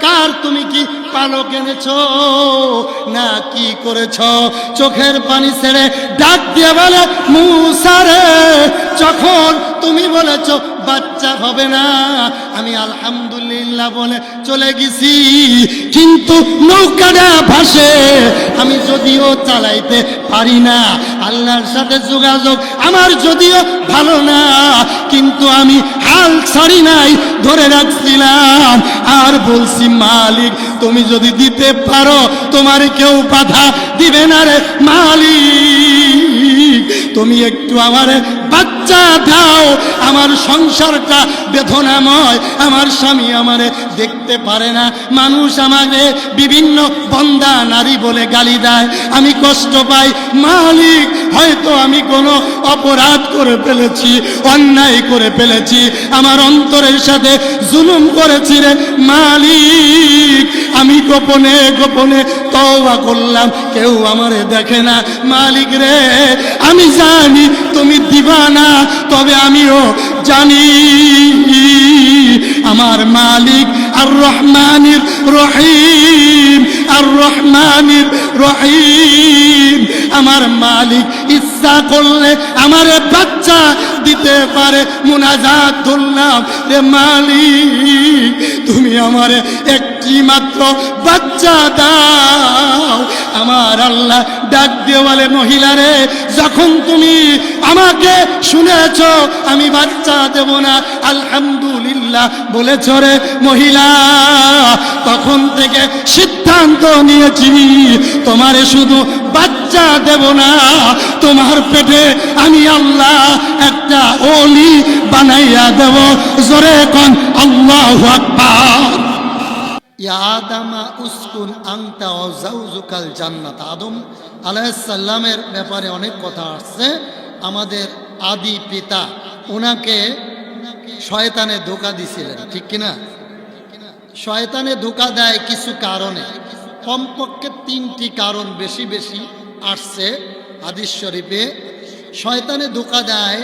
কার তুমি কি পালক এনেছ না কি করেছ? চোখের পানি ছেড়ে ডাক দিয়ে বলে মুসা রে, যখন তুমি বলেছ বাচ্চা হবে না, আমি আলহামদুলিল্লাহ বলে চলে গেছি, কিন্তু নৌকাটা ভাসে, আমি যদিও চালাইতে পারি না, আল্লাহর সাথে যোগাযোগ আমার যদিও ভালো না, কিন্তু আমি হাল ছাড়ি নাই, ধরে রাখছিলাম আর বলছি মালিক তুমি যদি দিতে পারো তোমার কেউ বাধা দিবে না রে মালিক, তুমি একটু আমার বাচ্চা দাও, আমার সংসারটা বেদনাময়, আমার স্বামী আমারে দেখতে পারে না, মানুষ আমাকে বিভিন্ন বন্দা নারী বলে গালি দেয়, আমি কষ্ট পাই মালিক, হয়তো আমি কোনো অপরাধ করে ফেলেছি, অন্যায় করে ফেলেছি, আমার অন্তরের সাথে জুলুম করেছি রে মালিক, আমি গোপনে গোপনে তওবা করলাম, কেউ আমারে দেখে না, মালিক রে আমি জানি তুমি দিবা না, তবে আমিও জানি আমার মালিক আর রহমানির রহিম, আর রহমানির রহিম, আমার মালিক ইচ্ছা করলে আমার বাচ্চা দিতে পারে। মুনাজাত ধরলাম রে মালিক তুমি আমারে একটি মাত্র বাচ্চা দাও। আমার আল্লাহ ডাক দিয়ে বলে মহিলা রে, যখন তুমি আমাকে শুনেছ আমি বাচ্চা দেব না আলহামদুলিল্লাহ বলেছ রে মহিলা, তখন থেকে সিদ্ধান্ত নিয়েছি তোমারে শুধু বাচ্চা দেব না, তোমার পেটে আমি আল্লাহ একটা ওলি বানাইয়া দেব। জোরে কোন আল্লাহু আকবার। ইয়া আদামা উসকুন আনতা ওয়া যাওজুকাল জান্নাত। আদম আলাইহিস সালামের ব্যাপারে অনেক কথা আসছে। আমাদের আদি পিতা ওনাকে শয়তানে ধোঁকা দিছিলেন, ঠিক কিনা? শয়তানে ধোঁকা দেয় কিছু কারণে, কমপক্ষে 3টি কারণ বেশি বেশি আসছে হাদিস শরীফে। শয়তানে ধোঁকা দেয়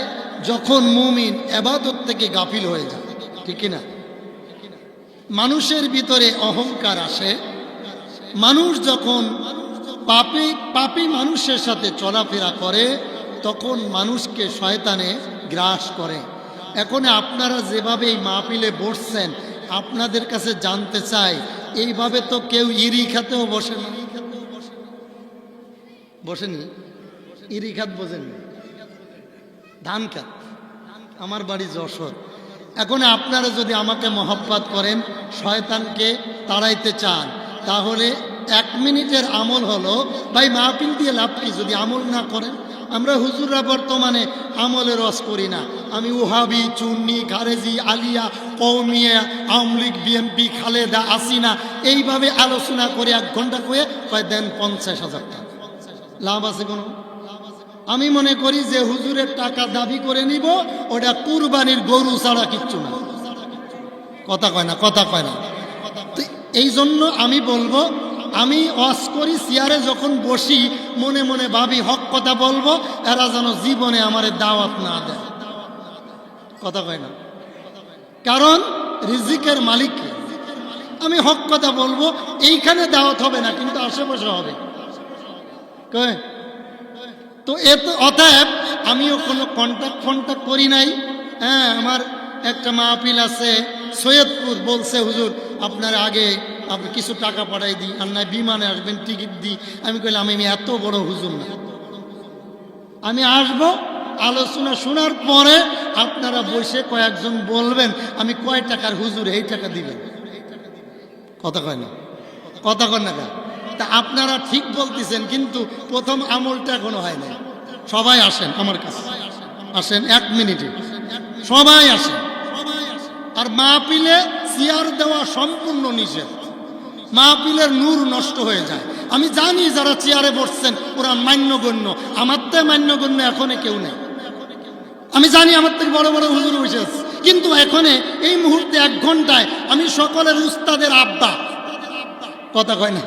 যখন মুমিন ইবাদত থেকে গাফিল হয়ে যায়, ঠিক কিনা? মানুষের ভিতরে অহংকার আসে, মানুষ যখন পাপী মানুষের সাথে চলাফেরা করে তখন মানুষকে শয়তানে গ্রাস করে। এখন আপনারা যেভাবে এই মাহফিলে বসছেন, আপনাদের কাছে জানতে চাই, এইভাবে তো কেউ ইরি খাতেও বসে না, বসেনি? ইরি খাত বোঝেননি? ধান খাত। আমার বাড়ি যশোর। এখন আপনারা যদি আমাকে মহব্বত করেন, শয়তানকে তাড়াইতে চান, তাহলে 1 মিনিটের আমল হলো, ভাই মাহফিল দিয়ে লাভ কি যদি আমল না করেন? আমরা হুজুররা বর্তমানে আমলের রস করি না, আমি ওহাবি, চুন্নি, খারেজি, আলিয়া, কওমিয়া, আওয়ামী লীগ, বিএনপি, খালেদা, আসিনা, এইভাবে আলোচনা করে 1 ঘন্টা করে কয় দেন 50,000 টাকা। লাভ আছে কোনো? আমি মনে করি যে হুজুরের টাকা দাবি করে নিব ওটা কুরবানির গরু ছাড়া কিচ্ছু না। কথা কয় না, কথা কয় না। এই জন্য আমি বলবো, আমি ওয়াজ করি, চেয়ারে যখন বসি মনে মনে ভাবি হক কথা বলবো, এরা যেন জীবনে আমারে দাওয়াত না দেয়। কথা কয় না, কারণ রিজিকের মালিক আমি হক কথা বলবো, এইখানে দাওয়াত হবে না কিন্তু আশেপাশে হবে। কয় তো অতএব আমিও কোনো কন্ট্যাক্ট করি নাই। হ্যাঁ, আমার একটা মাহফিল আছে সৈয়দপুর, বলছে হুজুর আপনার আগে আপনি কিছু টাকা পাঠাই দিই, আর নয় বিমানে আসবেন টিকিট দিই। আমি কইলাম আমি এত বড় হুজুর না, আমি আসবো, আলোচনা শোনার পরে আপনারা বসে কয়েকজন বলবেন আমি কয় টাকার হুজুর, এই টাকা দিবেন। কথা কয় না, কথা কয় না। তা আপনারা ঠিক বলতেছেন, কিন্তু প্রথম আমলটা এখনো হয় না। সবাই আসেন আমার কাছে, আসেন 1 মিনিটে সবাই আসেন। আর মাহফিলে চেয়ার দেওয়া সম্পূর্ণ নিষেধ, মাহফিলের নূর নষ্ট হয়ে যায়। আমি জানি যারা চেয়ারে বসছেন ওরা মান্যগণ্য, আমার তো মান্যগণ্য এখনো কেউ নেই। আমি জানি আমার থেকে বড় বড় হুজুর বসে আছে, কিন্তু এখানে এই মুহূর্তে 1 ঘন্টায় আমি সকলের উস্তাদের আব্বা। কথা কয় না।